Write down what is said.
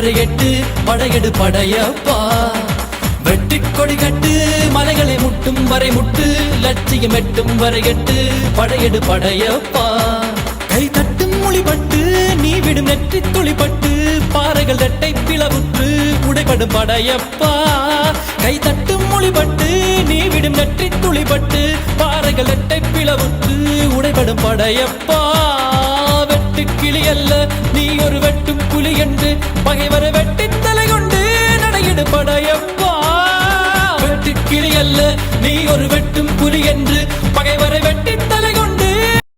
வரையெட்டு படையெடு படையப்பா. வெட்டிக் கொடி கட்டு மலைகளை முட்டும் வரை முட்டு, லட்சியம் எட்டும் வரையெட்டு படையெடு படையப்பா. கை தட்டும் மொழிபட்டு நீ விடும் நெற்றி துளிப்பட்டு, பாறைகள் ரெட்டை பிளவுற்று உடைபடும் படையப்பா. கை தட்டும் மொழிபட்டு நீ விடும் நெற்றி துளிப்பட்டு, பாறைகள் ரெட்டை பிளவுற்று உடைபடும் படையப்பா. வெட்டு கிளி அல்ல நீ ஒரு வெட்டும் புலி என்று, பகைவரை வெட்டி தலை கொண்டு நடையிடு படையப்பா. வெட்டு கிளி அல்ல நீ ஒரு வெட்டும் புலி என்று, பகைவரை வெட்டி தலை